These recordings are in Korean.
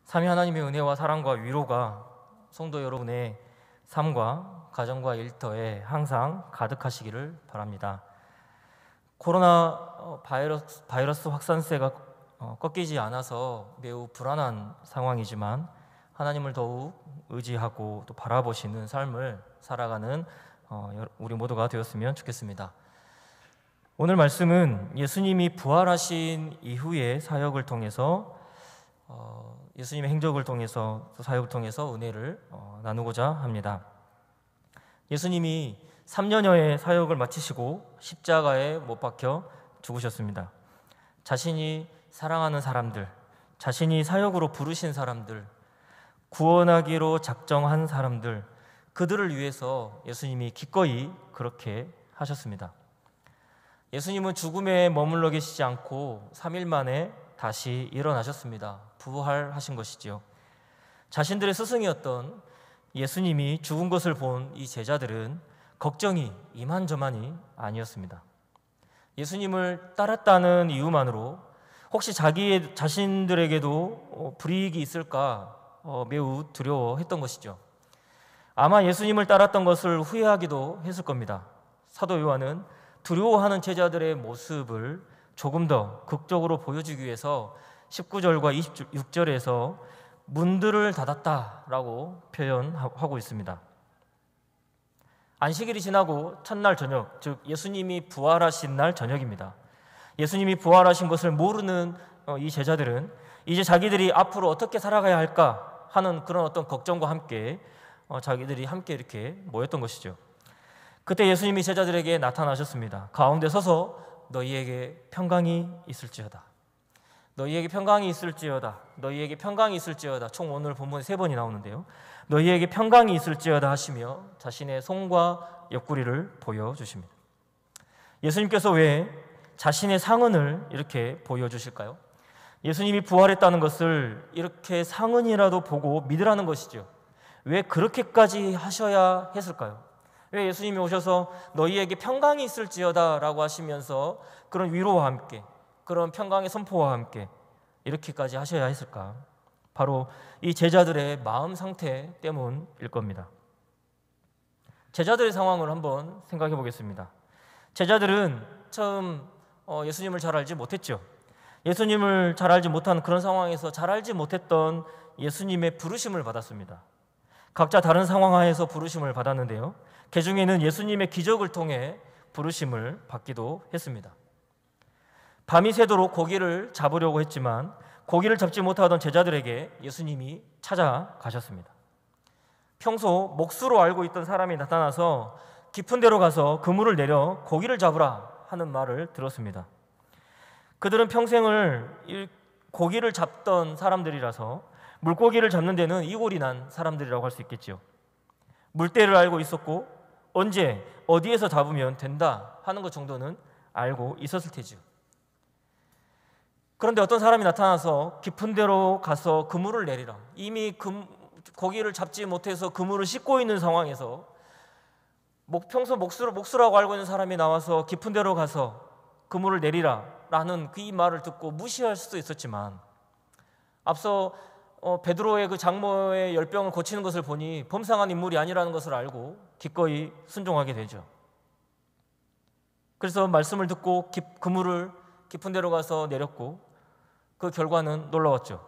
삼위 하나님의 은혜와 사랑과 위로가 성도 여러분의 삶과 가정과 일터에 항상 가득하시기를 바랍니다. 코로나 바이러스 확산세가 꺾이지 않아서 매우 불안한 상황이지만 하나님을 더욱 의지하고 또 바라보시는 삶을 살아가는 우리 모두가 되었으면 좋겠습니다. 오늘 말씀은 예수님이 부활하신 이후의 사역을 통해서 예수님의 행적을 통해서 또 사역을 통해서 은혜를 나누고자 합니다. 예수님이 3년여의 사역을 마치시고 십자가에 못 박혀 죽으셨습니다. 자신이 사랑하는 사람들, 자신이 사역으로 부르신 사람들, 구원하기로 작정한 사람들, 그들을 위해서 예수님이 기꺼이 그렇게 하셨습니다. 예수님은 죽음에 머물러 계시지 않고 3일 만에 다시 일어나셨습니다. 부활하신 것이지요. 자신들의 스승이었던 예수님이 죽은 것을 본 이 제자들은 걱정이 이만저만이 아니었습니다. 예수님을 따랐다는 이유만으로 혹시 자신들에게도 불이익이 있을까 매우 두려워했던 것이죠. 아마 예수님을 따랐던 것을 후회하기도 했을 겁니다. 사도 요한은 두려워하는 제자들의 모습을 조금 더 극적으로 보여주기 위해서 19절과 26절에서 문들을 닫았다라고 표현하고 있습니다. 안식일이 지나고 첫날 저녁, 즉 예수님이 부활하신 날 저녁입니다. 예수님이 부활하신 것을 모르는 이 제자들은 이제 자기들이 앞으로 어떻게 살아가야 할까 하는 그런 어떤 걱정과 함께 자기들이 함께 이렇게 모였던 것이죠. 그때 예수님이 제자들에게 나타나셨습니다. 가운데 서서 너희에게 평강이 있을지어다. 너희에게 평강이 있을지어다. 너희에게 평강이 있을지어다. 총 오늘 본문에 3번이 나오는데요. 너희에게 평강이 있을지어다 하시며 자신의 손과 옆구리를 보여주십니다. 예수님께서 왜 자신의 상흔을 이렇게 보여주실까요? 예수님이 부활했다는 것을 이렇게 상흔이라도 보고 믿으라는 것이죠. 왜 그렇게까지 하셔야 했을까요? 왜 예수님이 오셔서 너희에게 평강이 있을지어다 라고 하시면서 그런 위로와 함께 그런 평강의 선포와 함께 이렇게까지 하셔야 했을까? 바로 이 제자들의 마음 상태 때문일 겁니다. 제자들의 상황을 한번 생각해 보겠습니다. 제자들은 처음 예수님을 잘 알지 못했죠. 예수님을 잘 알지 못한 그런 상황에서 잘 알지 못했던 예수님의 부르심을 받았습니다. 각자 다른 상황 하에서 부르심을 받았는데요. 그 중에는 예수님의 기적을 통해 부르심을 받기도 했습니다. 밤이 새도록 고기를 잡으려고 했지만 고기를 잡지 못하던 제자들에게 예수님이 찾아가셨습니다. 평소 몫으로 알고 있던 사람이 나타나서 깊은 데로 가서 그물을 내려 고기를 잡으라 하는 말을 들었습니다. 그들은 평생을 고기를 잡던 사람들이라서 물고기를 잡는 데는 이골이 난 사람들이라고 할 수 있겠죠. 물때를 알고 있었고 언제 어디에서 잡으면 된다 하는 것 정도는 알고 있었을 테죠. 그런데 어떤 사람이 나타나서 깊은 데로 가서 그물을 내리라. 이미 고기를 잡지 못해서 그물을 씻고 있는 상황에서 평소 몫으라고 알고 있는 사람이 나와서 깊은 데로 가서 그물을 내리라 라는 그 이 말을 듣고 무시할 수도 있었지만 앞서 베드로의 그 장모의 열병을 고치는 것을 보니 범상한 인물이 아니라는 것을 알고 기꺼이 순종하게 되죠. 그래서 말씀을 듣고 그물을 깊은 데로 가서 내렸고 그 결과는 놀라웠죠.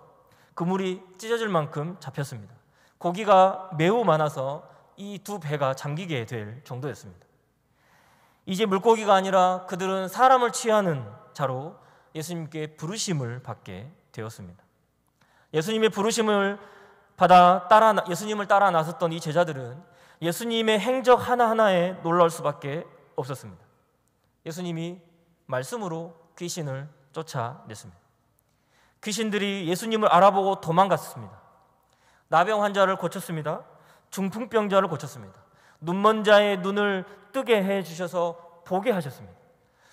그물이 찢어질 만큼 잡혔습니다. 고기가 매우 많아서 이 두 배가 잠기게 될 정도였습니다. 이제 물고기가 아니라 그들은 사람을 취하는 자로 예수님께 부르심을 받게 되었습니다. 예수님의 부르심을 받아 예수님을 따라 나섰던 이 제자들은 예수님의 행적 하나하나에 놀랄 수밖에 없었습니다. 예수님이 말씀으로 귀신을 쫓아냈습니다. 귀신들이 예수님을 알아보고 도망갔습니다. 나병 환자를 고쳤습니다. 중풍병자를 고쳤습니다. 눈먼 자의 눈을 뜨게 해주셔서 보게 하셨습니다.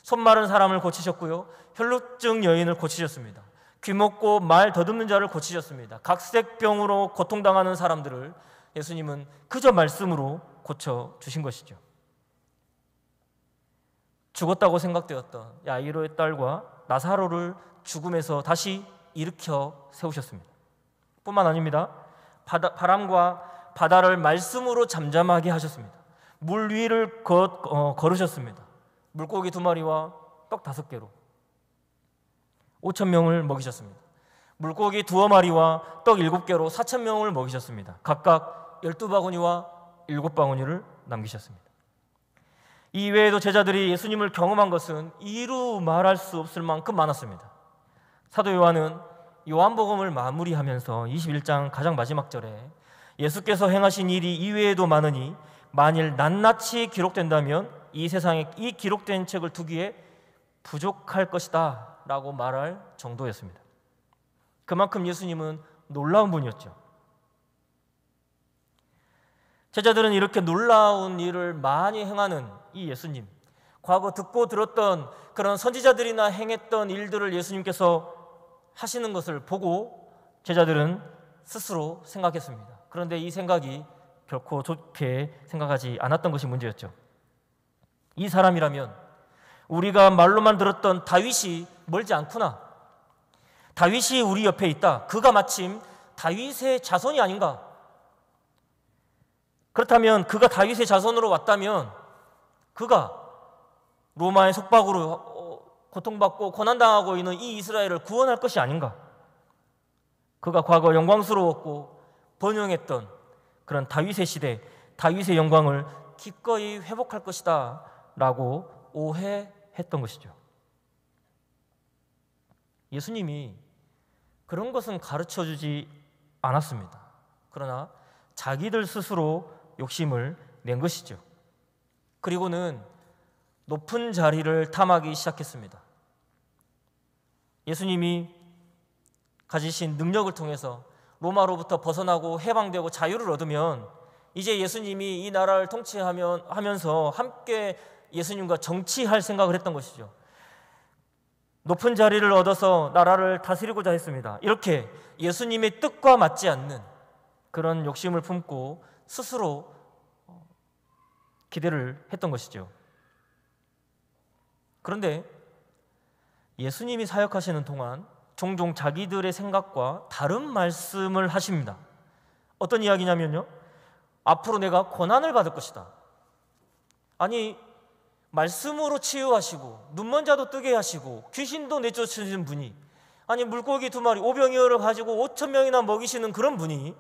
손 마른 사람을 고치셨고요. 혈루증 여인을 고치셨습니다. 귀먹고 말 더듬는 자를 고치셨습니다. 각색병으로 고통당하는 사람들을 예수님은 그저 말씀으로 고쳐주신 것이죠. 죽었다고 생각되었던 야이로의 딸과 나사로를 죽음에서 다시 일으켜 세우셨습니다. 뿐만 아닙니다. 바람과 바다를 말씀으로 잠잠하게 하셨습니다. 물 위를 걸으셨습니다. 물고기 2마리와 떡 5개로 5,000명을 먹이셨습니다. 물고기 2마리와 떡 7개로 4,000명을 먹이셨습니다. 각각 12바구니와 7바구니를 남기셨습니다. 이 외에도 제자들이 예수님을 경험한 것은 이루 말할 수 없을 만큼 많았습니다. 사도 요한은 요한복음을 마무리하면서 21장 가장 마지막 절에 예수께서 행하신 일이 이외에도 많으니 만일 낱낱이 기록된다면 이 세상에 이 기록된 책을 두기에 부족할 것이다 라고 말할 정도였습니다. 그만큼 예수님은 놀라운 분이었죠. 제자들은 이렇게 놀라운 일을 많이 행하는 이 예수님, 과거 듣고 들었던 그런 선지자들이나 행했던 일들을 예수님께서 하시는 것을 보고 제자들은 스스로 생각했습니다. 그런데 이 생각이 결코 좋게 생각하지 않았던 것이 문제였죠. 이 사람이라면 우리가 말로만 들었던 다윗이 멀지 않구나. 다윗이 우리 옆에 있다. 그가 마침 다윗의 자손이 아닌가. 그렇다면 그가 다윗의 자손으로 왔다면 그가 로마의 속박으로 고통받고 고난당하고 있는 이 이스라엘을 구원할 것이 아닌가. 그가 과거 영광스러웠고 번영했던 그런 다윗의 시대, 다윗의 영광을 기꺼이 회복할 것이다 라고 오해했던 것이죠. 예수님이 그런 것은 가르쳐주지 않았습니다. 그러나 자기들 스스로 욕심을 낸 것이죠. 그리고는 높은 자리를 탐하기 시작했습니다. 예수님이 가지신 능력을 통해서 로마로부터 벗어나고 해방되고 자유를 얻으면 이제 예수님이 이 나라를 통치하면서 함께 예수님과 정치할 생각을 했던 것이죠. 높은 자리를 얻어서 나라를 다스리고자 했습니다. 이렇게 예수님의 뜻과 맞지 않는 그런 욕심을 품고 스스로 기대를 했던 것이죠. 그런데 예수님이 사역하시는 동안 종종 자기들의 생각과 다른 말씀을 하십니다. 어떤 이야기냐면요, 앞으로 내가 고난을 받을 것이다. 아니, 말씀으로 치유하시고 눈먼 자도 뜨게 하시고 귀신도 내쫓으시는 분이, 아니 물고기 2마리 오병이어를 가지고 5,000명이나 먹이시는 그런 분이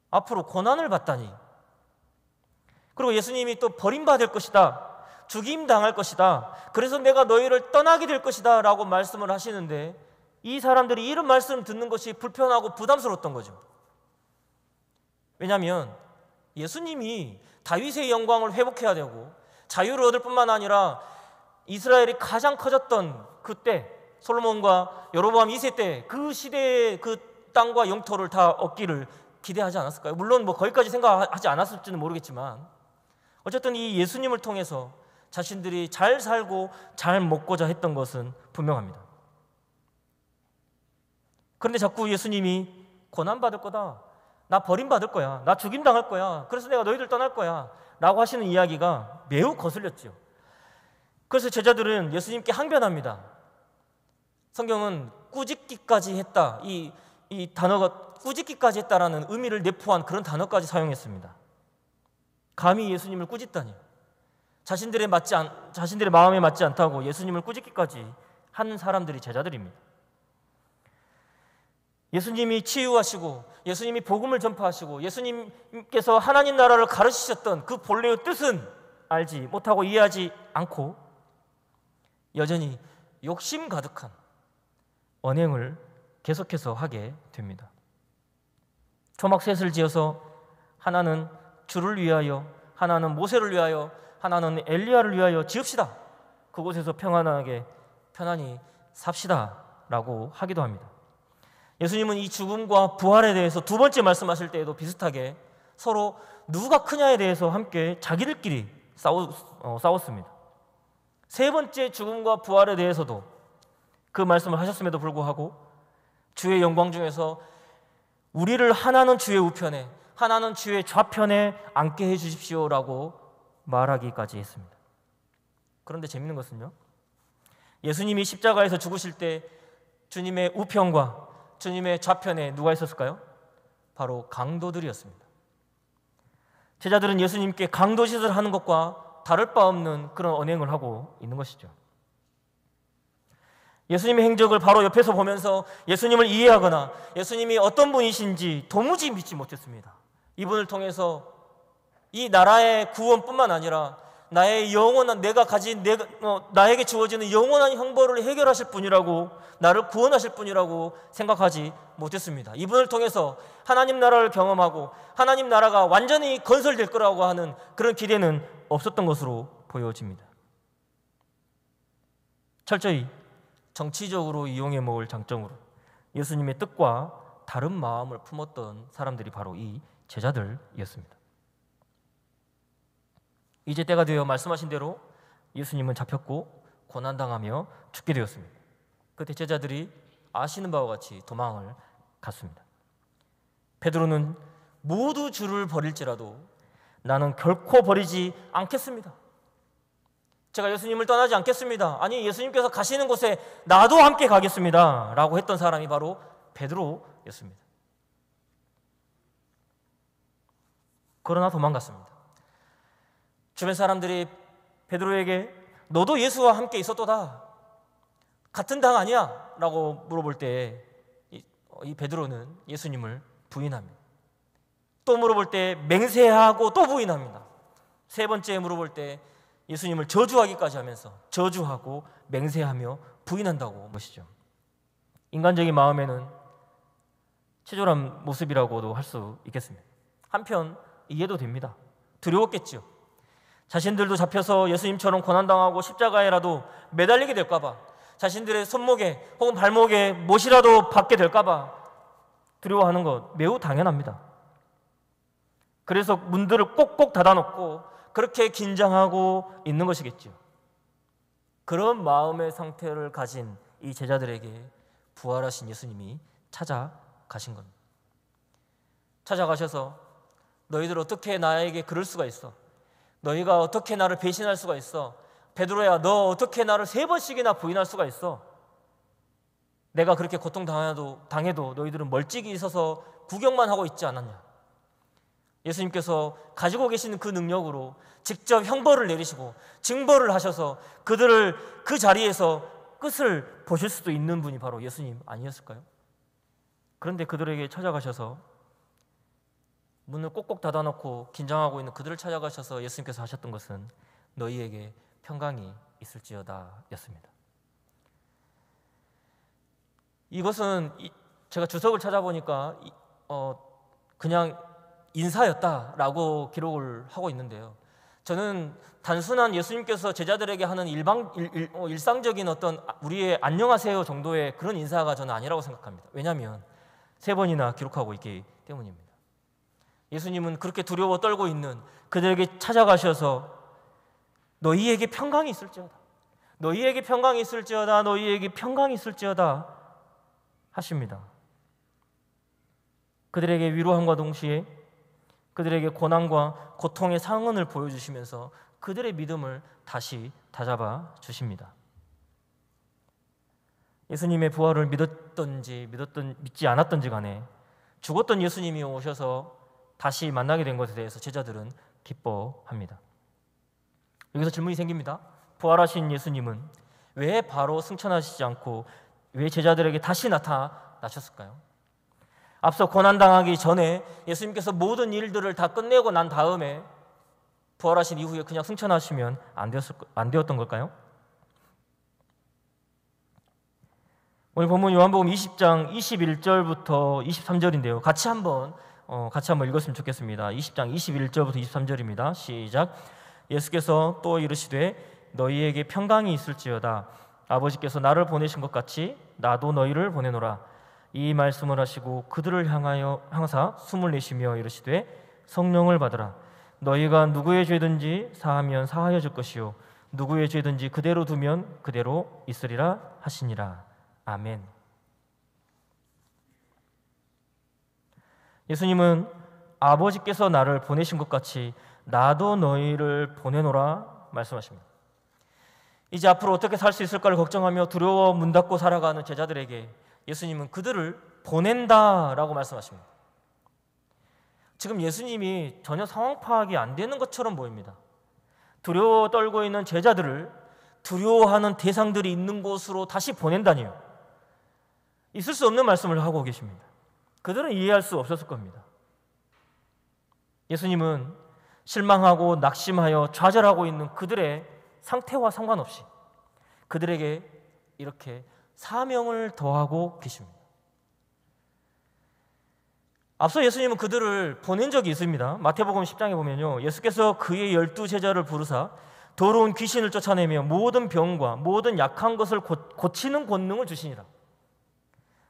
앞으로 고난을 받다니. 그리고 예수님이 또 버림받을 것이다, 죽임당할 것이다, 그래서 내가 너희를 떠나게 될 것이다 라고 말씀을 하시는데 이 사람들이 이런 말씀을 듣는 것이 불편하고 부담스러웠던 거죠. 왜냐하면 예수님이 다윗의 영광을 회복해야 되고 자유를 얻을 뿐만 아니라 이스라엘이 가장 커졌던 그때 솔로몬과 여로보암 2세 때 그 시대의 그 땅과 영토를 다 얻기를 기대하지 않았을까요? 물론 뭐 거기까지 생각하지 않았을지는 모르겠지만 어쨌든 이 예수님을 통해서 자신들이 잘 살고 잘 먹고자 했던 것은 분명합니다. 그런데 자꾸 예수님이 고난받을 거다, 나 버림받을 거야, 나 죽임당할 거야, 그래서 내가 너희들 떠날 거야 라고 하시는 이야기가 매우 거슬렸죠. 그래서 제자들은 예수님께 항변합니다. 성경은 꾸짖기까지 했다, 이 단어가 꾸짖기까지 했다라는 의미를 내포한 그런 단어까지 사용했습니다. 감히 예수님을 꾸짖다니. 자신들의 마음에 맞지 않다고 예수님을 꾸짖기까지 한 사람들이 제자들입니다. 예수님이 치유하시고 예수님이 복음을 전파하시고 예수님께서 하나님 나라를 가르치셨던 그 본래의 뜻은 알지 못하고 이해하지 않고 여전히 욕심 가득한 언행을 계속해서 하게 됩니다. 초막셋을 지어서 하나는 주를 위하여, 하나는 모세를 위하여, 하나는 엘리야를 위하여 지읍시다. 그곳에서 편안히 삽시다 라고 하기도 합니다. 예수님은 이 죽음과 부활에 대해서 두 번째 말씀하실 때에도 비슷하게 서로 누가 크냐에 대해서 함께 자기들끼리 싸웠습니다. 세 번째 죽음과 부활에 대해서도 그 말씀을 하셨음에도 불구하고 주의 영광 중에서 우리를 하나는 주의 우편에, 하나는 주의 좌편에 앉게 해주십시오라고 말하기까지 했습니다. 그런데 재밌는 것은요, 예수님이 십자가에서 죽으실 때 주님의 우편과 주님의 좌편에 누가 있었을까요? 바로 강도들이었습니다. 제자들은 예수님께 강도짓을 하는 것과 다를 바 없는 그런 언행을 하고 있는 것이죠. 예수님의 행적을 바로 옆에서 보면서 예수님을 이해하거나 예수님이 어떤 분이신지 도무지 믿지 못했습니다. 이분을 통해서 이 나라의 구원뿐만 아니라 나의 영원한 나에게 주어지는 영원한 형벌을 해결하실 분이라고, 나를 구원하실 분이라고 생각하지 못했습니다. 이분을 통해서 하나님 나라를 경험하고 하나님 나라가 완전히 건설될 거라고 하는 그런 기대는 없었던 것으로 보여집니다. 철저히 정치적으로 이용해 먹을 장점으로 예수님의 뜻과 다른 마음을 품었던 사람들이 바로 이 제자들이었습니다. 이제 때가 되어 말씀하신 대로 예수님은 잡혔고 고난당하며 죽게 되었습니다. 그때 제자들이 아시는 바와 같이 도망을 갔습니다. 베드로는 모두 주를 버릴지라도 나는 결코 버리지 않겠습니다. 제가 예수님을 떠나지 않겠습니다. 아니, 예수님께서 가시는 곳에 나도 함께 가겠습니다 라고 했던 사람이 바로 베드로였습니다. 그러나 도망갔습니다. 주변 사람들이 베드로에게 너도 예수와 함께 있었도다, 같은 당 아니야? 라고 물어볼 때 이 베드로는 예수님을 부인합니다. 또 물어볼 때 맹세하고 또 부인합니다. 세 번째 물어볼 때 예수님을 저주하기까지 하면서 저주하고 맹세하며 부인한다고 것이죠. 인간적인 마음에는 체졸한 모습이라고도 할 수 있겠습니다. 한편 이해도 됩니다. 두려웠겠지요. 자신들도 잡혀서 예수님처럼 고난당하고 십자가에라도 매달리게 될까봐, 자신들의 손목에 혹은 발목에 못이라도 받게 될까봐 두려워하는 것 매우 당연합니다. 그래서 문들을 꼭꼭 닫아놓고 그렇게 긴장하고 있는 것이겠죠. 그런 마음의 상태를 가진 이 제자들에게 부활하신 예수님이 찾아가신 겁니다. 찾아가셔서 너희들 어떻게 나에게 그럴 수가 있어? 너희가 어떻게 나를 배신할 수가 있어? 베드로야, 너 어떻게 나를 3번씩이나 부인할 수가 있어? 내가 그렇게 고통당해도 너희들은 멀찍이 있어서 구경만 하고 있지 않았냐? 예수님께서 가지고 계시는 그 능력으로 직접 형벌을 내리시고 징벌을 하셔서 그들을 그 자리에서 끝을 보실 수도 있는 분이 바로 예수님 아니었을까요? 그런데 그들에게 찾아가셔서 문을 꼭꼭 닫아놓고 긴장하고 있는 그들을 찾아가셔서 예수님께서 하셨던 것은 너희에게 평강이 있을지어다 였습니다. 이것은 제가 주석을 찾아보니까 그냥 인사였다라고 기록을 하고 있는데요. 저는 단순한 예수님께서 제자들에게 하는 일상적인 어떤 우리의 안녕하세요 정도의 그런 인사가 저는 아니라고 생각합니다. 왜냐하면 3번이나 기록하고 있기 때문입니다. 예수님은 그렇게 두려워 떨고 있는 그들에게 찾아가셔서 너희에게 평강이 있을지어다, 너희에게 평강이 있을지어다, 너희에게 평강이 있을지어다 하십니다. 그들에게 위로함과 동시에 그들에게 고난과 고통의 상흔을 보여주시면서 그들의 믿음을 다시 다잡아 주십니다. 예수님의 부활을 믿지 않았던지 간에 죽었던 예수님이 오셔서 다시 만나게 된 것에 대해서 제자들은 기뻐합니다. 여기서 질문이 생깁니다. 부활하신 예수님은 왜 바로 승천하시지 않고 왜 제자들에게 다시 나타나셨을까요? 앞서 고난당하기 전에 예수님께서 모든 일들을 다 끝내고 난 다음에 부활하신 이후에 그냥 승천하시면 안 되었던 걸까요? 오늘 본문 요한복음 20장 21절부터 23절인데요. 같이 한번 읽었으면 좋겠습니다. 20장 21절부터 23절입니다. 시작. 예수께서 또 이르시되 너희에게 평강이 있을지어다. 아버지께서 나를 보내신 것 같이 나도 너희를 보내노라. 이 말씀을 하시고 그들을 향하사 숨을 내쉬며 이르시되 성령을 받으라. 너희가 누구의 죄든지 사하면 사하여질 것이요 누구의 죄든지 그대로 두면 그대로 있으리라 하시니라. 아멘. 예수님은 아버지께서 나를 보내신 것 같이 나도 너희를 보내노라 말씀하십니다. 이제 앞으로 어떻게 살 수 있을까를 걱정하며 두려워 문 닫고 살아가는 제자들에게 예수님은 그들을 보낸다라고 말씀하십니다. 지금 예수님이 전혀 상황 파악이 안 되는 것처럼 보입니다. 두려워 떨고 있는 제자들을 두려워하는 대상들이 있는 곳으로 다시 보낸다니요. 있을 수 없는 말씀을 하고 계십니다. 그들은 이해할 수 없었을 겁니다. 예수님은 실망하고 낙심하여 좌절하고 있는 그들의 상태와 상관없이 그들에게 이렇게 사명을 더하고 계십니다. 앞서 예수님은 그들을 보낸 적이 있습니다. 마태복음 10장에 보면요, 예수께서 그의 12제자를 부르사 더러운 귀신을 쫓아내며 모든 병과 모든 약한 것을 고치는 권능을 주시니라.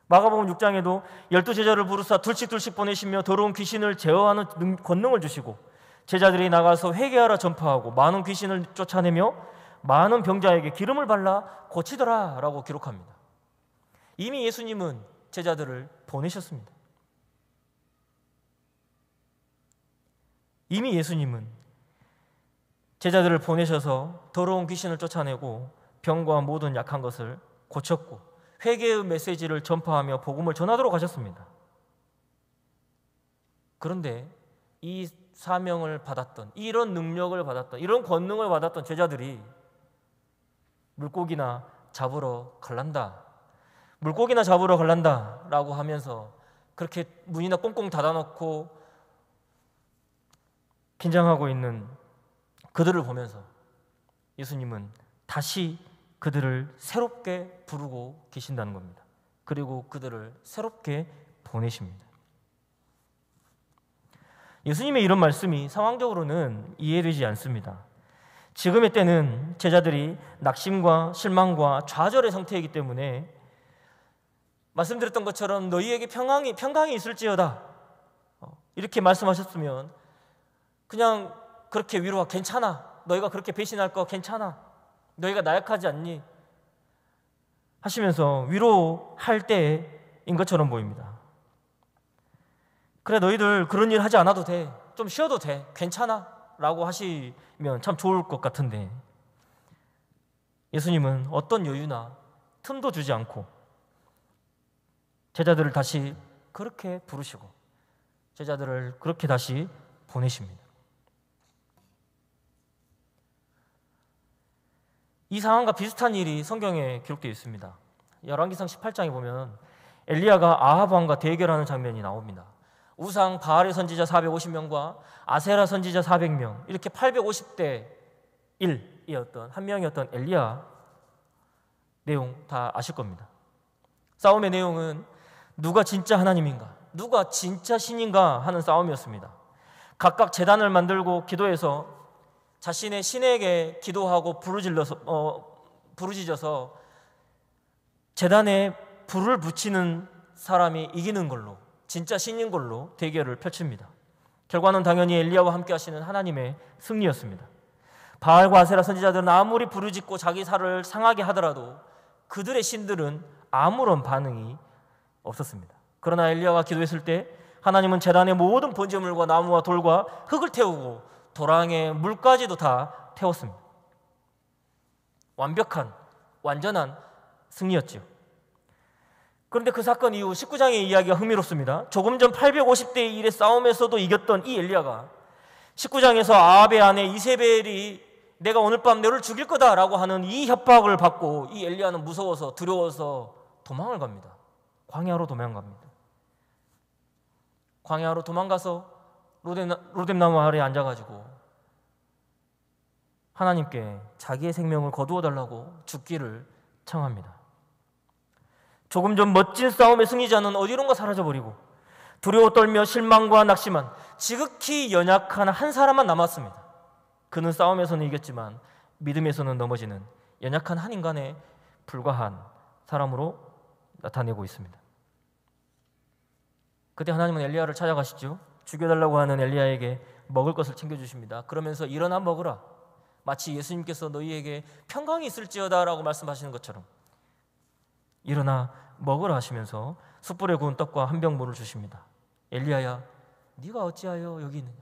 마가복음 6장에도 12제자를 부르사 둘씩 보내시며 더러운 귀신을 제어하는 권능을 주시고 제자들이 나가서 회개하라 전파하고 많은 귀신을 쫓아내며 많은 병자에게 기름을 발라 고치더라 라고 기록합니다. 이미 예수님은 제자들을 보내셨습니다. 이미 예수님은 제자들을 보내셔서 더러운 귀신을 쫓아내고 병과 모든 약한 것을 고쳤고 회개의 메시지를 전파하며 복음을 전하도록 하셨습니다. 그런데 이 사명을 받았던, 이런 능력을 받았던, 이런 권능을 받았던 제자들이 물고기나 잡으러 갈란다, 물고기나 잡으러 갈란다 라고 하면서 그렇게 문이나 꽁꽁 닫아놓고 긴장하고 있는 그들을 보면서 예수님은 다시 그들을 새롭게 부르고 계신다는 겁니다. 그리고 그들을 새롭게 보내십니다. 예수님의 이런 말씀이 상황적으로는 이해되지 않습니다. 지금의 때는 제자들이 낙심과 실망과 좌절의 상태이기 때문에 말씀드렸던 것처럼 너희에게 평강이 있을지어다 이렇게 말씀하셨으면 그냥 그렇게 위로가 괜찮아, 너희가 그렇게 배신할 거 괜찮아, 너희가 나약하지 않니 하시면서 위로할 때인 것처럼 보입니다. 그래, 너희들 그런 일 하지 않아도 돼, 좀 쉬어도 돼, 괜찮아 라고 하시면 참 좋을 것 같은데 예수님은 어떤 여유나 틈도 주지 않고 제자들을 다시 그렇게 부르시고 제자들을 그렇게 다시 보내십니다. 이 상황과 비슷한 일이 성경에 기록되어 있습니다. 열왕기상 18장에 보면 엘리야가 아합 왕과 대결하는 장면이 나옵니다. 우상 바알의 선지자 450명과 아세라 선지자 400명, 이렇게 850대 1이었던 한 명이었던 엘리야 내용 다 아실 겁니다. 싸움의 내용은 누가 진짜 하나님인가, 누가 진짜 신인가 하는 싸움이었습니다. 각각 제단을 만들고 기도해서 자신의 신에게 기도하고 부르짖어서 제단에 불을 붙이는 사람이 이기는 걸로, 진짜 신인 걸로 대결을 펼칩니다. 결과는 당연히 엘리야와 함께 하시는 하나님의 승리였습니다. 바알과 아세라 선지자들은 아무리 부르짖고 자기 살을 상하게 하더라도 그들의 신들은 아무런 반응이 없었습니다. 그러나 엘리야가 기도했을 때 하나님은 제단의 모든 번제물과 나무와 돌과 흙을 태우고 도랑에 물까지도 다 태웠습니다. 완전한 승리였죠. 그런데 그 사건 이후 19장의 이야기가 흥미롭습니다. 조금 전 850대 1의 싸움에서도 이겼던 이 엘리야가 19장에서 아합의 아내 이세벨이 내가 오늘 밤 너를 죽일 거다라고 하는 이 협박을 받고 이 엘리야는 무서워서 두려워서 도망을 갑니다. 광야로 도망갑니다. 광야로 도망가서 로뎀나무 아래에 앉아가지고 하나님께 자기의 생명을 거두어 달라고 죽기를 청합니다. 조금 전 멋진 싸움의 승리자는 어디론가 사라져버리고 두려워 떨며 실망과 낙심한 지극히 연약한 한 사람만 남았습니다. 그는 싸움에서는 이겼지만 믿음에서는 넘어지는 연약한 한 인간에 불과한 사람으로 나타내고 있습니다. 그때 하나님은 엘리야를 찾아가시죠. 죽여달라고 하는 엘리야에게 먹을 것을 챙겨주십니다. 그러면서 일어나 먹으라, 마치 예수님께서 너희에게 평강이 있을지어다 라고 말씀하시는 것처럼 일어나 먹으라 하시면서 숯불에 구운 떡과 한 병 물을 주십니다. 엘리야야, 네가 어찌하여 여기 있느냐?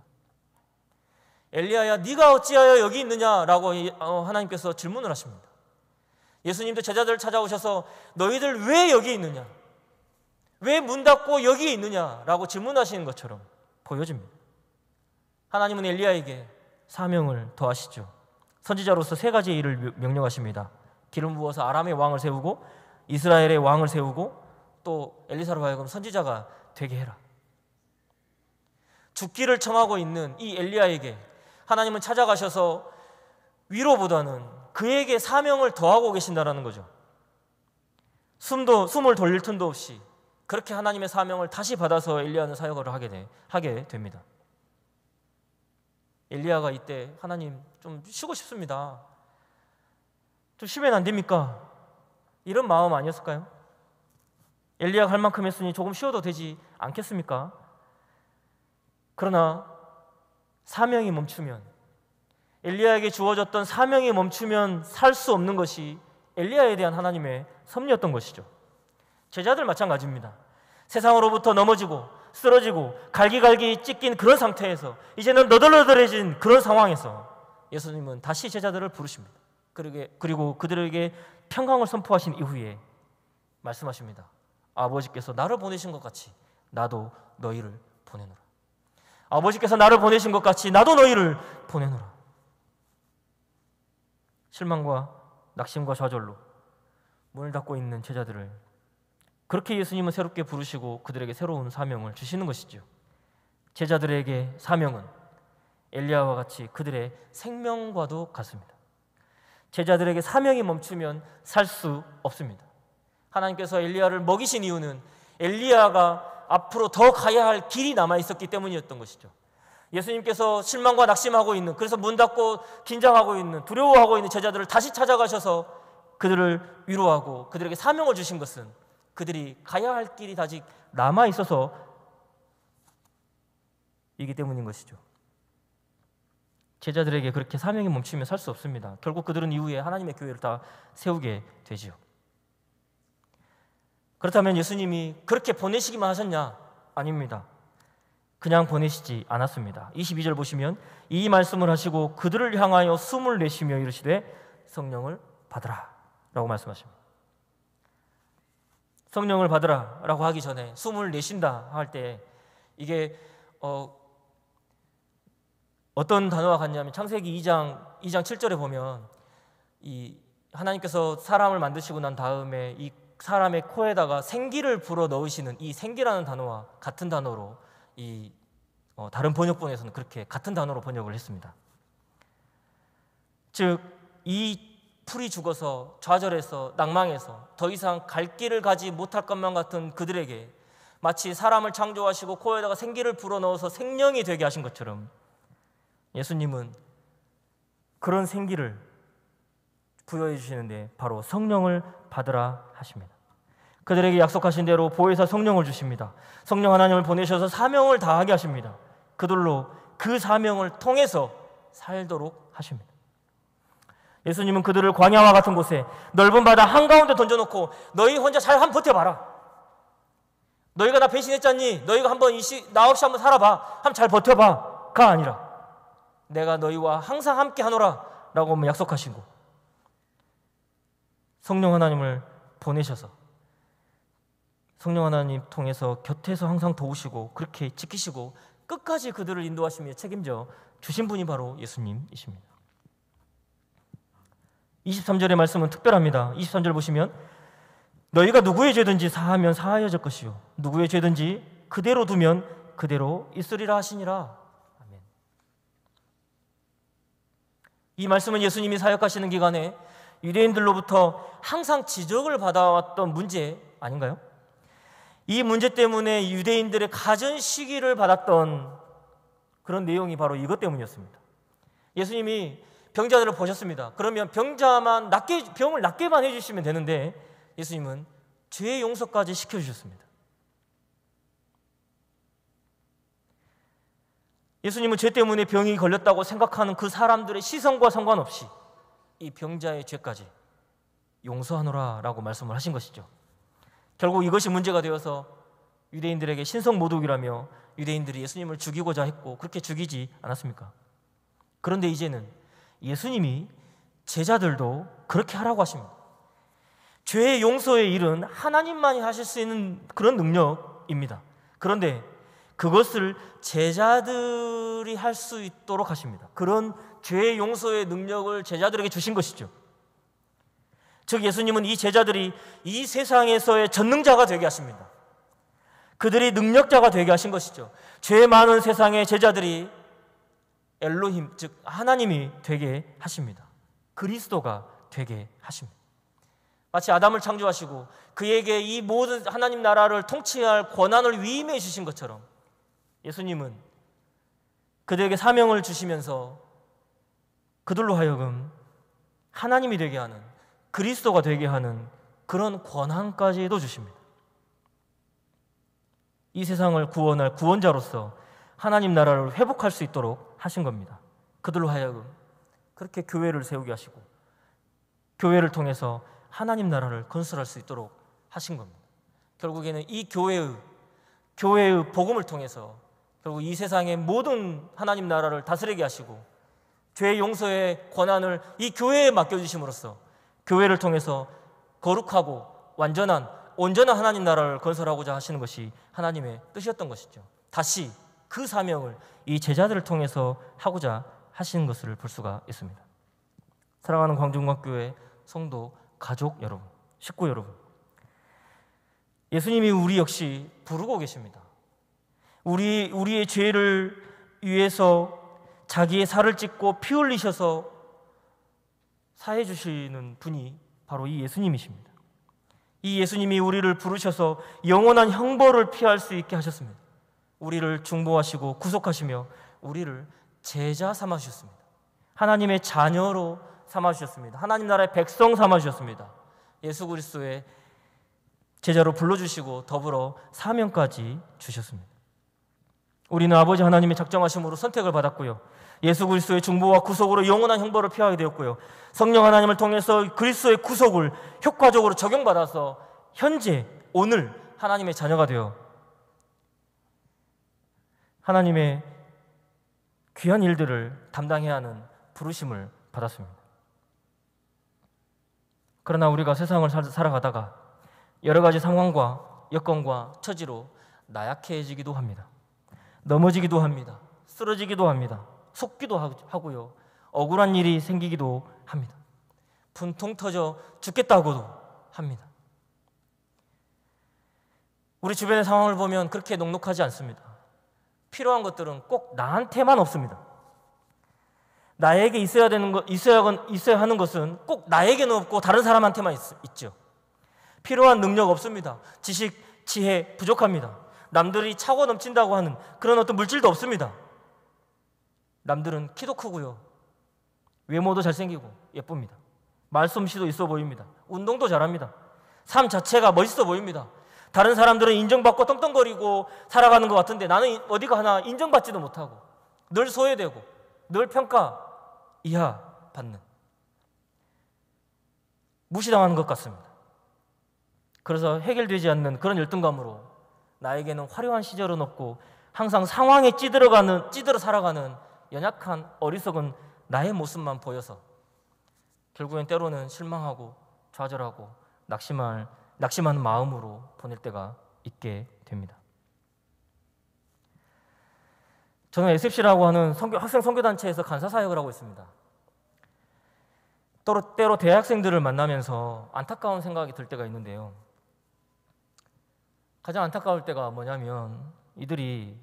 엘리야야, 네가 어찌하여 여기 있느냐라고 하나님께서 질문을 하십니다. 예수님도 제자들을 찾아오셔서 너희들 왜 여기 있느냐? 왜 문 닫고 여기에 있느냐라고 질문하시는 것처럼 보여집니다. 하나님은 엘리야에게 사명을 더하시죠. 선지자로서 3가지의 일을 명령하십니다. 기름 부어서 아람의 왕을 세우고 이스라엘의 왕을 세우고 또 엘리사로 하여금 선지자가 되게 해라. 죽기를 청하고 있는 이 엘리야에게 하나님은 찾아가셔서 위로보다는 그에게 사명을 더하고 계신다라는 거죠. 숨을 돌릴 틈도 없이 그렇게 하나님의 사명을 다시 받아서 엘리야는 사역을 하게 됩니다. 엘리야가 이때 하나님 좀 쉬고 싶습니다. 좀 쉬면 안 됩니까? 이런 마음 아니었을까요? 엘리야가 할 만큼 했으니 조금 쉬어도 되지 않겠습니까? 그러나 사명이 멈추면, 엘리야에게 주어졌던 사명이 멈추면 살 수 없는 것이 엘리야에 대한 하나님의 섭리였던 것이죠. 제자들 마찬가지입니다. 세상으로부터 넘어지고 쓰러지고 갈기갈기 찢긴 그런 상태에서 이제는 너덜너덜해진 그런 상황에서 예수님은 다시 제자들을 부르십니다. 그리고 그들에게 평강을 선포하신 이후에 말씀하십니다. 아버지께서 나를 보내신 것 같이 나도 너희를 보내노라. 아버지께서 나를 보내신 것 같이 나도 너희를 보내노라. 실망과 낙심과 좌절로 문을 닫고 있는 제자들을 그렇게 예수님은 새롭게 부르시고 그들에게 새로운 사명을 주시는 것이죠. 제자들에게 사명은 엘리야와 같이 그들의 생명과도 같습니다. 제자들에게 사명이 멈추면 살 수 없습니다. 하나님께서 엘리야를 먹이신 이유는 엘리야가 앞으로 더 가야 할 길이 남아있었기 때문이었던 것이죠. 예수님께서 실망과 낙심하고 있는, 그래서 문 닫고 긴장하고 있는, 두려워하고 있는 제자들을 다시 찾아가셔서 그들을 위로하고 그들에게 사명을 주신 것은 그들이 가야 할 길이 아직 남아있어서 이기 때문인 것이죠. 제자들에게 그렇게 사명이 멈추면 살 수 없습니다. 결국 그들은 이후에 하나님의 교회를 다 세우게 되지요. 그렇다면 예수님이 그렇게 보내시기만 하셨냐? 아닙니다. 그냥 보내시지 않았습니다. 22절 보시면 이 말씀을 하시고 그들을 향하여 숨을 내쉬며 이르시되 성령을 받으라 라고 말씀하십니다. 성령을 받으라 라고 하기 전에 숨을 내쉰다 할 때 이게 어떤 단어와 같냐면 창세기 2장 7절에 보면 이 하나님께서 사람을 만드시고 난 다음에 이 사람의 코에다가 생기를 불어 넣으시는 이 생기라는 단어와 같은 단어로 이 다른 번역본에서는 그렇게 같은 단어로 번역을 했습니다. 즉 이 풀이 죽어서 좌절해서 낭망해서 더 이상 갈 길을 가지 못할 것만 같은 그들에게 마치 사람을 창조하시고 코에다가 생기를 불어 넣어서 생명이 되게 하신 것처럼 예수님은 그런 생기를 부여해 주시는데 바로 성령을 받으라 하십니다. 그들에게 약속하신 대로 보혜사 성령을 주십니다. 성령 하나님을 보내셔서 사명을 다하게 하십니다. 그들로 그 사명을 통해서 살도록 하십니다. 예수님은 그들을 광야와 같은 곳에 넓은 바다 한가운데 던져놓고 너희 혼자 잘 한번 버텨봐라. 너희가 나 배신했잖니? 너희가 한번 나 없이 한번 살아봐. 한번 잘 버텨봐가 아니라 내가 너희와 항상 함께 하노라 라고 약속하시고 성령 하나님을 보내셔서 성령 하나님 통해서 곁에서 항상 도우시고 그렇게 지키시고 끝까지 그들을 인도하시며 책임져 주신 분이 바로 예수님이십니다. 23절의 말씀은 특별합니다. 23절 보시면 너희가 누구의 죄든지 사하면 사하여질 것이요 누구의 죄든지 그대로 두면 그대로 있으리라 하시니라. 아멘. 이 말씀은 예수님이 사역하시는 기간에 유대인들로부터 항상 지적을 받아왔던 문제 아닌가요? 이 문제 때문에 유대인들의 가전 시기를 받았던 그런 내용이 바로 이것 때문이었습니다. 예수님이 병자들을 보셨습니다. 그러면 병을 낫게만 해주시면 되는데 예수님은 죄의 용서까지 시켜주셨습니다. 예수님은 죄 때문에 병이 걸렸다고 생각하는 그 사람들의 시선과 상관없이 이 병자의 죄까지 용서하노라 라고 말씀을 하신 것이죠. 결국 이것이 문제가 되어서 유대인들에게 신성모독이라며 유대인들이 예수님을 죽이고자 했고 그렇게 죽이지 않았습니까? 그런데 이제는 예수님이 제자들도 그렇게 하라고 하십니다. 죄의 용서의 일은 하나님만이 하실 수 있는 그런 능력입니다. 그런데 그것을 제자들이 할 수 있도록 하십니다. 그런 죄의 용서의 능력을 제자들에게 주신 것이죠. 즉 예수님은 이 제자들이 이 세상에서의 전능자가 되게 하십니다. 그들이 능력자가 되게 하신 것이죠. 죄 많은 세상의 제자들이 엘로힘, 즉 하나님이 되게 하십니다. 그리스도가 되게 하십니다. 마치 아담을 창조하시고 그에게 이 모든 하나님 나라를 통치할 권한을 위임해 주신 것처럼 예수님은 그들에게 사명을 주시면서 그들로 하여금 하나님이 되게 하는, 그리스도가 되게 하는 그런 권한까지도 주십니다. 이 세상을 구원할 구원자로서 하나님 나라를 회복할 수 있도록 하신 겁니다. 그들로 하여금 그렇게 교회를 세우게 하시고 교회를 통해서 하나님 나라를 건설할 수 있도록 하신 겁니다. 결국에는 이 교회의 복음을 통해서 결국 이 세상의 모든 하나님 나라를 다스리게 하시고 죄의 용서의 권한을 이 교회에 맡겨주심으로써 교회를 통해서 거룩하고 완전한 온전한 하나님 나라를 건설하고자 하시는 것이 하나님의 뜻이었던 것이죠. 다시 그 사명을 이 제자들을 통해서 하고자 하시는 것을 볼 수가 있습니다. 사랑하는 광주공학교회 성도, 가족 여러분, 식구 여러분, 예수님이 우리 역시 부르고 계십니다. 우리의 죄를 위해서 자기의 살을 찢고 피 흘리셔서 사해 주시는 분이 바로 이 예수님이십니다. 이 예수님이 우리를 부르셔서 영원한 형벌을 피할 수 있게 하셨습니다. 우리를 중보하시고 구속하시며 우리를 제자 삼아주셨습니다. 하나님의 자녀로 삼아주셨습니다. 하나님 나라의 백성 삼아주셨습니다. 예수 그리스도의 제자로 불러주시고 더불어 사명까지 주셨습니다. 우리는 아버지 하나님의 작정하심으로 선택을 받았고요, 예수 그리스도의 중보와 구속으로 영원한 형벌을 피하게 되었고요, 성령 하나님을 통해서 그리스도의 구속을 효과적으로 적용받아서 현재 오늘 하나님의 자녀가 되어 하나님의 귀한 일들을 담당해야 하는 부르심을 받았습니다. 그러나 우리가 세상을 살아가다가 여러 가지 상황과 여건과 처지로 나약해지기도 합니다. 넘어지기도 합니다. 쓰러지기도 합니다. 속기도 하고요, 억울한 일이 생기기도 합니다. 분통 터져 죽겠다고도 합니다. 우리 주변의 상황을 보면 그렇게 녹록하지 않습니다. 필요한 것들은 꼭 나한테만 없습니다. 나에게 있어야 하는 것은 꼭 나에게는 없고 다른 사람한테만 있죠. 필요한 능력 없습니다. 지식, 지혜 부족합니다. 남들이 차고 넘친다고 하는 그런 어떤 물질도 없습니다. 남들은 키도 크고요, 외모도 잘생기고 예쁩니다. 말솜씨도 있어 보입니다. 운동도 잘합니다. 삶 자체가 멋있어 보입니다. 다른 사람들은 인정받고 떵떵거리고 살아가는 것 같은데 나는 어디가 하나 인정받지도 못하고 늘 소외되고 늘 평가 이하 받는, 무시당하는 것 같습니다. 그래서 해결되지 않는 그런 열등감으로 나에게는 화려한 시절은 없고 항상 상황에 찌들어 살아가는 연약한 어리석은 나의 모습만 보여서 결국엔 때로는 실망하고 좌절하고 낙심하는 마음으로 보낼 때가 있게 됩니다. 저는 SFC라고 하는 학생 선교단체에서 간사 사역을 하고 있습니다. 때로 대학생들을 만나면서 안타까운 생각이 들 때가 있는데요, 가장 안타까울 때가 뭐냐면 이들이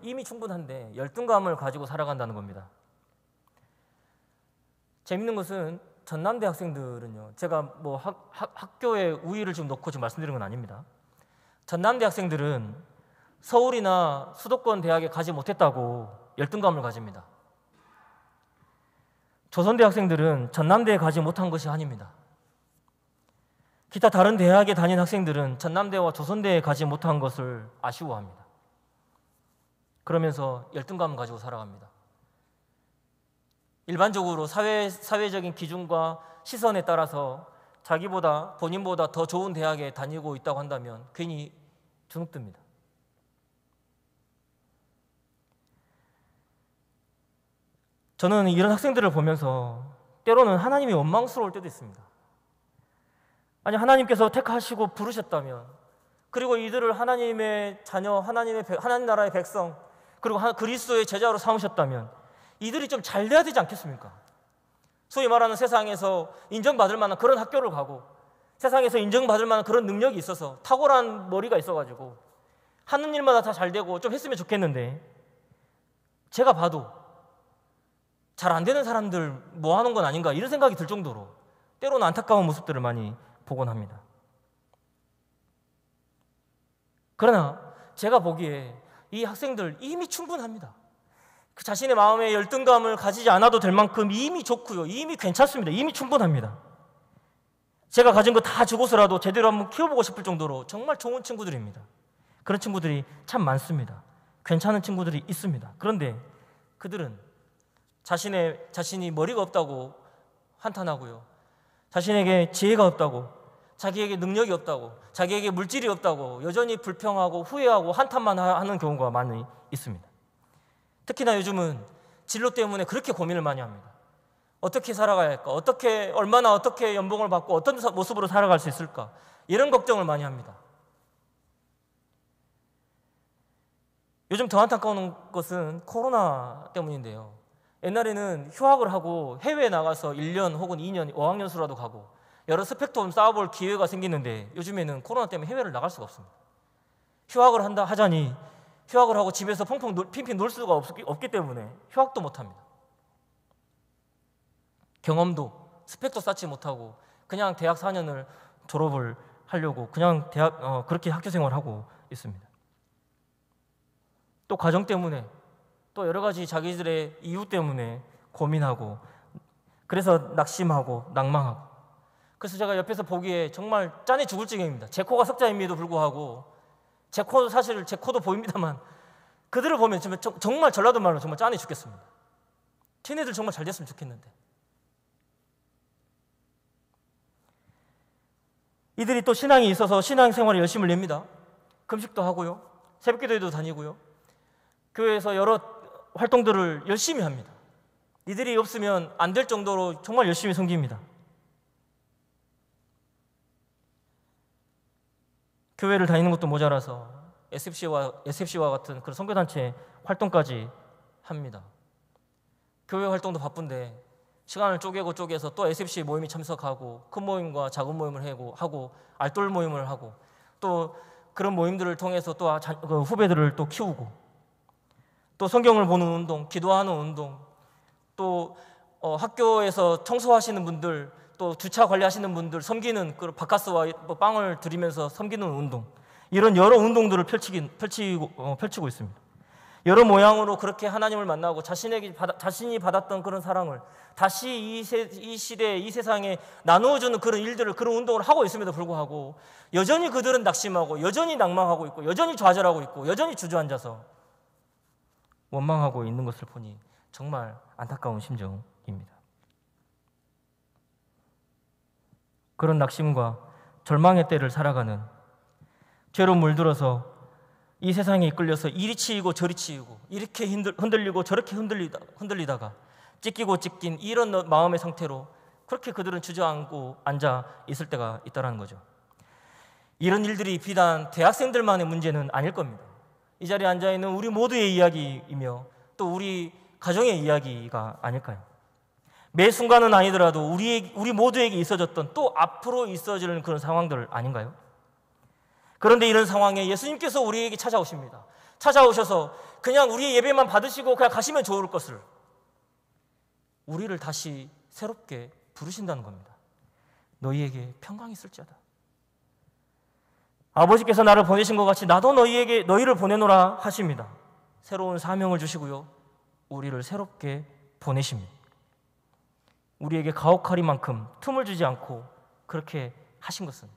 이미 충분한데 열등감을 가지고 살아간다는 겁니다. 재밌는 것은 전남대 학생들은요, 제가 뭐 학교의 우위를 지금 놓고 지금 말씀드리는 건 아닙니다. 전남대 학생들은 서울이나 수도권 대학에 가지 못했다고 열등감을 가집니다. 조선대 학생들은 전남대에 가지 못한 것이 아닙니다. 기타 다른 대학에 다닌 학생들은 전남대와 조선대에 가지 못한 것을 아쉬워합니다. 그러면서 열등감을 가지고 살아갑니다. 일반적으로 사회적인 기준과 시선에 따라서 본인보다 더 좋은 대학에 다니고 있다고 한다면 괜히 주눅듭니다. 저는 이런 학생들을 보면서 때로는 하나님이 원망스러울 때도 있습니다. 아니 하나님께서 택하시고 부르셨다면, 그리고 이들을 하나님의 자녀, 하나님 나라의 백성, 그리고 그리스도의 제자로 삼으셨다면 이들이 좀 잘 돼야 되지 않겠습니까? 소위 말하는 세상에서 인정받을 만한 그런 학교를 가고, 세상에서 인정받을 만한 그런 능력이 있어서, 탁월한 머리가 있어가지고 하는 일마다 다 잘 되고 좀 했으면 좋겠는데, 제가 봐도 잘 안 되는 사람들 뭐 하는 건 아닌가 이런 생각이 들 정도로 때로는 안타까운 모습들을 많이 보곤 합니다. 그러나 제가 보기에 이 학생들 이미 충분합니다. 그 자신의 마음에 열등감을 가지지 않아도 될 만큼 이미 좋고요, 이미 괜찮습니다. 이미 충분합니다. 제가 가진 거 다 주고서라도 제대로 한번 키워보고 싶을 정도로 정말 좋은 친구들입니다. 그런 친구들이 참 많습니다. 괜찮은 친구들이 있습니다. 그런데 그들은 자신이 머리가 없다고 한탄하고요, 자신에게 지혜가 없다고, 자기에게 능력이 없다고, 자기에게 물질이 없다고 여전히 불평하고 후회하고 한탄만 하는 경우가 많이 있습니다. 특히나 요즘은 진로 때문에 그렇게 고민을 많이 합니다. 어떻게 살아가야 할까? 얼마나 어떻게 연봉을 받고 어떤 모습으로 살아갈 수 있을까? 이런 걱정을 많이 합니다. 요즘 더 안타까운 것은 코로나 때문인데요. 옛날에는 휴학을 하고 해외에 나가서 1년 혹은 2년 어학연수라도 가고 여러 스펙트럼 쌓아볼 기회가 생기는데, 요즘에는 코로나 때문에 해외를 나갈 수가 없습니다. 휴학을 하자니 휴학을 하고 집에서 핑핑 놀 수가 없기 때문에 휴학도 못합니다. 경험도 스펙도 쌓지 못하고 그냥 대학 4년을 졸업을 하려고 그냥 그렇게 학교 생활을 하고 있습니다. 또 가정 때문에, 또 여러 가지 자기들의 이유 때문에 고민하고, 그래서 낙심하고 낭망하고. 그래서 제가 옆에서 보기에 정말 짠해 죽을 지경입니다. 제 코가 석자임에도 불구하고, 사실 제 코도 보입니다만 그들을 보면 정말 전라도 말로 정말 짠해 죽겠습니다. 쟤네들 정말 잘 됐으면 좋겠는데. 이들이 또 신앙이 있어서 신앙생활에 열심을 냅니다. 금식도 하고요, 새벽기도에도 다니고요, 교회에서 여러 활동들을 열심히 합니다. 이들이 없으면 안 될 정도로 정말 열심히 섬깁니다. 교회를 다니는 것도 모자라서 SFC와 같은 그런 선교단체 활동까지 합니다. 교회 활동도 바쁜데 시간을 쪼개서 또 SFC 모임에 참석하고, 큰 모임과 작은 모임을 하고 알돌 모임을 하고, 또 그런 모임들을 통해서 또 후배들을 또 키우고, 또 성경을 보는 운동, 기도하는 운동, 또 학교에서 청소하시는 분들, 또 주차 관리하시는 분들 섬기는 그 바카스와 빵을 드리면서 섬기는 운동, 이런 여러 운동들을 펼치고 있습니다. 여러 모양으로 그렇게 하나님을 만나고 자신이 받았던 그런 사랑을 다시 이 시대에, 이 세상에 나누어주는 그런 일들을, 그런 운동을 하고 있음에도 불구하고 여전히 그들은 낙심하고, 여전히 낭망하고 있고, 여전히 좌절하고 있고, 여전히 주저앉아서 원망하고 있는 것을 보니 정말 안타까운 심정입니다. 그런 낙심과 절망의 때를 살아가는, 죄로 물들어서 이 세상에 이끌려서 이리 치이고 저리 치이고, 이렇게 흔들리고 저렇게 흔들리다가 찢긴 이런 마음의 상태로 그렇게 그들은 주저앉고 앉아 있을 때가 있다는 거죠. 이런 일들이 비단 대학생들만의 문제는 아닐 겁니다. 이 자리에 앉아있는 우리 모두의 이야기이며 또 우리 가정의 이야기가 아닐까요? 매 순간은 아니더라도 우리 모두에게 있어졌던, 또 앞으로 있어질 그런 상황들 아닌가요? 그런데 이런 상황에 예수님께서 우리에게 찾아오십니다. 찾아오셔서 그냥 우리의 예배만 받으시고 그냥 가시면 좋을 것을, 우리를 다시 새롭게 부르신다는 겁니다. 너희에게 평강이 있을지어다. 아버지께서 나를 보내신 것 같이 나도 너희를 보내노라 하십니다. 새로운 사명을 주시고요, 우리를 새롭게 보내십니다. 우리에게 가혹하리만큼 틈을 주지 않고 그렇게 하신 것은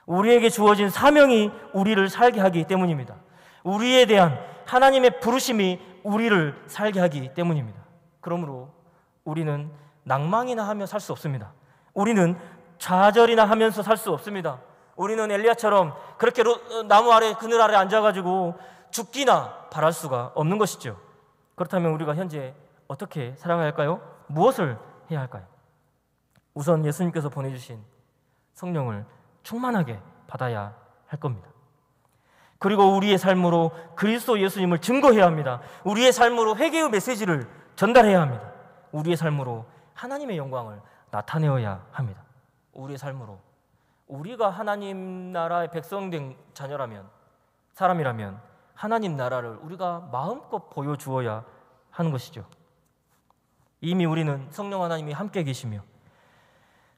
우리에게 주어진 사명이 우리를 살게 하기 때문입니다. 우리에 대한 하나님의 부르심이 우리를 살게 하기 때문입니다. 그러므로 우리는 낭망이나 하며 살 수 없습니다. 우리는 좌절이나 하면서 살 수 없습니다. 우리는 엘리야처럼 그렇게 나무 아래, 그늘 아래 앉아가지고 죽기나 바랄 수가 없는 것이죠. 그렇다면 우리가 현재 어떻게 살아가야 할까요? 무엇을 해야 할까요? 우선 예수님께서 보내주신 성령을 충만하게 받아야 할 겁니다. 그리고 우리의 삶으로 그리스도 예수님을 증거해야 합니다. 우리의 삶으로 회개의 메시지를 전달해야 합니다. 우리의 삶으로 하나님의 영광을 나타내어야 합니다. 우리의 삶으로 우리가 하나님 나라의 백성된 자녀라면, 사람이라면 하나님 나라를 우리가 마음껏 보여주어야 하는 것이죠. 이미 우리는 성령 하나님이 함께 계시며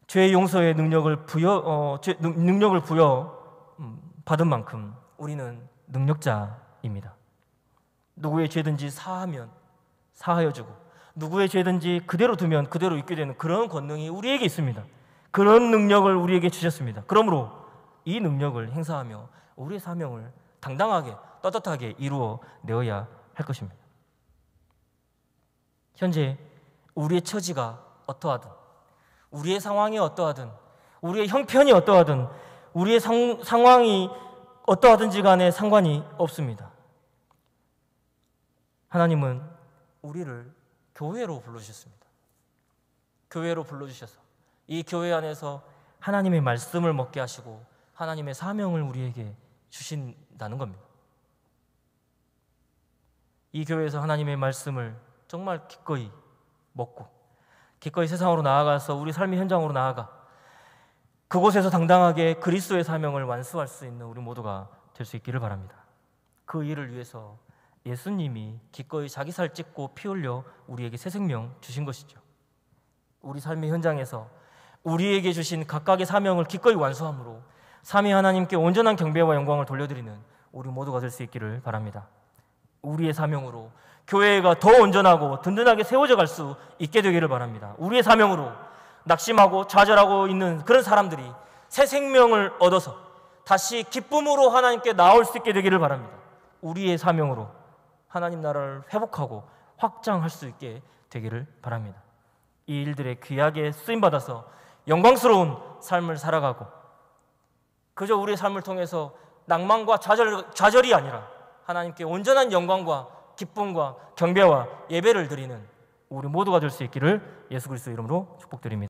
죄의 용서의 능력을 받은 만큼 우리는 능력자입니다. 누구의 죄든지 사하면 사하여 주고, 누구의 죄든지 그대로 두면 그대로 잊게 되는 그런 권능이 우리에게 있습니다. 그런 능력을 우리에게 주셨습니다. 그러므로 이 능력을 행사하며 우리의 사명을 당당하게 떳떳하게 이루어 내어야 할 것입니다. 현재 우리의 처지가 어떠하든, 우리의 상황이 어떠하든, 우리의 형편이 어떠하든, 우리의 상황이 어떠하든지 간에 상관이 없습니다. 하나님은 우리를 교회로 불러주셨습니다. 교회로 불러주셔서 이 교회 안에서 하나님의 말씀을 먹게 하시고 하나님의 사명을 우리에게 주신다는 겁니다. 이 교회에서 하나님의 말씀을 정말 기꺼이 먹고 기꺼이 세상으로 나아가서 우리 삶의 현장으로 나아가 그곳에서 당당하게 그리스도의 사명을 완수할 수 있는 우리 모두가 될 수 있기를 바랍니다. 그 일을 위해서 예수님이 기꺼이 자기 살 찢고 피 흘려 우리에게 새 생명 주신 것이죠. 우리 삶의 현장에서 우리에게 주신 각각의 사명을 기꺼이 완수함으로 삼위 하나님께 온전한 경배와 영광을 돌려드리는 우리 모두가 될 수 있기를 바랍니다. 우리의 사명으로 교회가 더 온전하고 든든하게 세워져 갈 수 있게 되기를 바랍니다. 우리의 사명으로 낙심하고 좌절하고 있는 그런 사람들이 새 생명을 얻어서 다시 기쁨으로 하나님께 나올 수 있게 되기를 바랍니다. 우리의 사명으로 하나님 나라를 회복하고 확장할 수 있게 되기를 바랍니다. 이 일들에 귀하게 쓰임받아서 영광스러운 삶을 살아가고 그저 우리의 삶을 통해서 낭만과 좌절이 아니라 하나님께 온전한 영광과 기쁨과 경배와 예배를 드리는 우리 모두가 될 수 있기를 예수 그리스도 이름으로 축복드립니다.